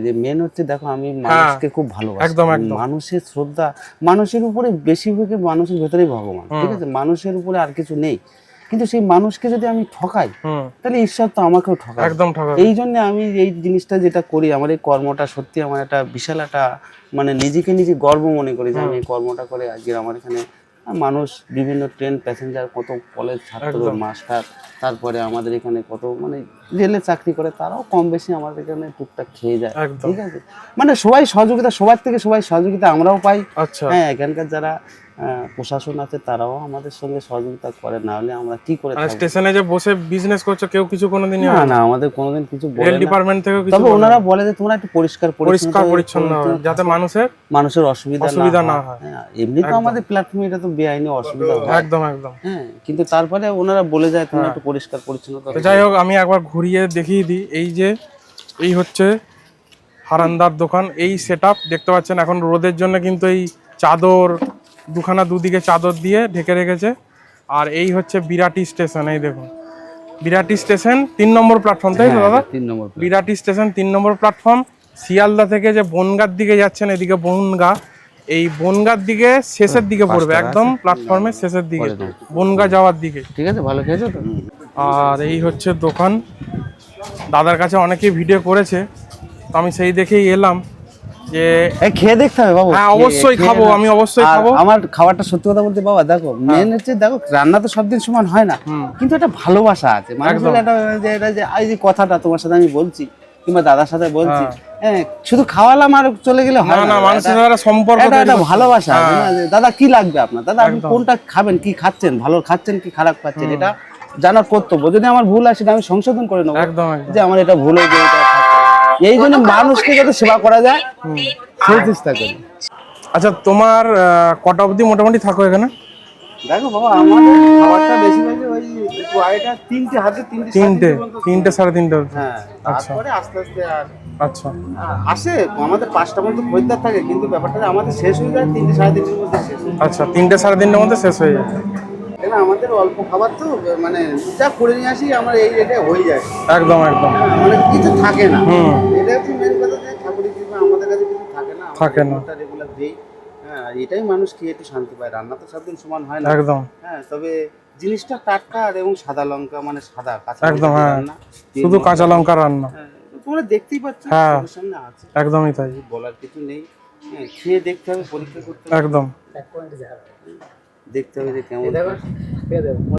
যে মেন হচ্ছে দেখো আমি মানুষকে খুব ভালোবাসি, একদম একদম মানুষের শ্রদ্ধা, মানুষের উপরে বেশিরভাগই মানুষের ভেতরেই ভগবান, ঠিক আছে, মানুষের উপরে আর কিছু নেই। কিন্তু সেই মানুষকে যদি আমি ঠকাই তাহলে ঈশ্বর তো আমাকেও ঠকায়, একদম ঠকাবে। এই জন্য আমি এই জিনিসটা যেটা করি, আমার এই কর্মটা সত্যি আমার একটা বিশাল একটা মানে নিজেকে নিজে গর্ব মনে করি যে আমি এই কর্মটা করে আজকে আমার এখানে মানুষ বিভিন্ন ট্রেন প্যাসেঞ্জার, কত কলেজ ছাত্র মাস্টার, তারপরে আমাদের এখানে কত মানে রেলে চাকরি করে তারাও কম বেশি আমাদের এখানে টুকটাক খেয়ে যায়, ঠিক আছে, মানে সবাই সহযোগিতা, সবার থেকে সবাই সহযোগিতা আমরাও পাই। হ্যাঁ, এখানকার যারা প্রশাসন আছে তারাও আমাদের সঙ্গে সহযোগিতা করে, না হলে আমরা কি করে থাকব। স্টেশনে যে বসে বিজনেস করছো কেউ কিছু কোনোদিন না, আমাদের কোনোদিন কিছু বলে না, ডিপার্টমেন্ট থেকে কিছু, তবে ওনারা বলে যে তোমরা একটু পরিষ্কার পরিচ্ছন্ন যাতে মানুষের অসুবিধা না হয়। এমনি তো আমাদের প্ল্যাটফর্মে এটা তো বেআইনি অসুবিধা হয়, একদম একদম। হ্যাঁ, কিন্তু তারপরে ওনারা বলে যায় তোমরা একটু পরিষ্কার পরিচ্ছন্নতা। যাই হোক, আমি একবার ঘুরিয়ে দেখিয়ে দিই। এই হচ্ছে হারান্দার দোকান, এই সেটআপ দেখতে পাচ্ছেন। এখন রোদের জন্য কিন্তু এই চাদর দুখানা দুদিকে চাদর দিয়ে ঢেকে রেখেছে। আর এই হচ্ছে বিরাটি স্টেশন, এই দেখুন বিরাটি স্টেশন 3 নম্বর প্ল্যাটফর্ম, তাই তো দাদা? 3 নম্বর বিরাটি স্টেশন 3 নম্বর প্ল্যাটফর্ম। শিয়ালদা থেকে যে বনগাঁর দিকে যাচ্ছেন, এদিকে বনগাঁ, এই বনগাঁর দিকে শেষের দিকে পড়বে, একদম প্ল্যাটফর্মের শেষের দিকে, বনগাঁ যাওয়ার দিকে, ঠিক আছে। ভালো খেয়েছো তো? আর এই হচ্ছে দোকান। দাদার কাছে অনেকেই ভিডিও করেছে, তো আমি সেই দেখেই এলাম যে খেয়ে দেখতে হবে বাবু। হ্যাঁ, অবশ্যই খাবো, আমি অবশ্যই খাবো। আমার খাবারটা সত্যি কথা বলতে বাবা, দেখো মেন হচ্ছে, দেখো রান্না তো সব দিন সমান হয় না, কিন্তু একটা ভালোবাসা আছে মানুষের, একটা এটা যে এই যে কথাটা তোমার সাথে আমি বলছি কিংবা দাদার সাথে বলছি, হ্যাঁ, শুধু খাওয়ালাম আর চলে গেলে হয় না, মানুষের সাথে সম্পর্ক, একটা ভালোবাসা আছে না, যে দাদা কি লাগবে আপনার, দাদা আপনি কোনটা খাবেন, কি খাচ্ছেন, ভালো খাচ্ছেন কি খারাপ খাচ্ছেন, এটা জানার কর্তব্য। যদি আমার ভুল আসে আমি সংশোধন করে নেবো, যে আমার এটা ভুল হয়েছে, এই জন্য মানুষকে যাতে সেবা করা যায় সেই চেষ্টা করি। আচ্ছা, তোমার কটা অবধি মোটামুটি থাকো এখানে? দেখো বাবা, আমাদের খাবারটা বেশিরভাগই ওই আড়াইটা, তিনটে, হাতে তিনটে সাড়ে তিনটে। হ্যাঁ, তারপরে আস্তে আস্তে আর আচ্ছা আসে আমাদের 5টা পর্যন্ত খরিদ্দার থাকে, কিন্তু ব্যাপারটা আমাদের শেষ হয়ে যায় 3টে সাড়ে 3টের মধ্যে শেষ হয়ে যায়। আচ্ছা, 3টে সাড়ে 3টের মধ্যে শেষ হয়ে যায়। কেন আমাদের অল্প খাবার তো, মানে যা করে নিয়ে আসি আমরা এই রেটে হয়ে যায়, একদম একদম, মানে কিছু থাকে না। এটা হচ্ছে মেন কথা, যে ঠাকুরের কৃপা আমাদের কাছে কিছু থাকে না, রেগুলার দেই। হ্যাঁ, এটাই মানুষ খেয়ে একটু শান্তি পায়। রান্না তো সব দিন সমান হয় না, একদম। হ্যাঁ, তবে জিনিসটা টাটকা আর এবং সাদা লঙ্কা, মানে সাদা কাঁচা একদম, হ্যাঁ, শুধু কাঁচা লঙ্কা রান্না, তোমরা দেখতেই পাচ্ছ সামনে আছে, একদমই তাই, বলার কিছু নেই। হ্যাঁ, খেয়ে দেখতে হবে, পরীক্ষা করতে হবে, একদম দেখতে হবে যে কেমন।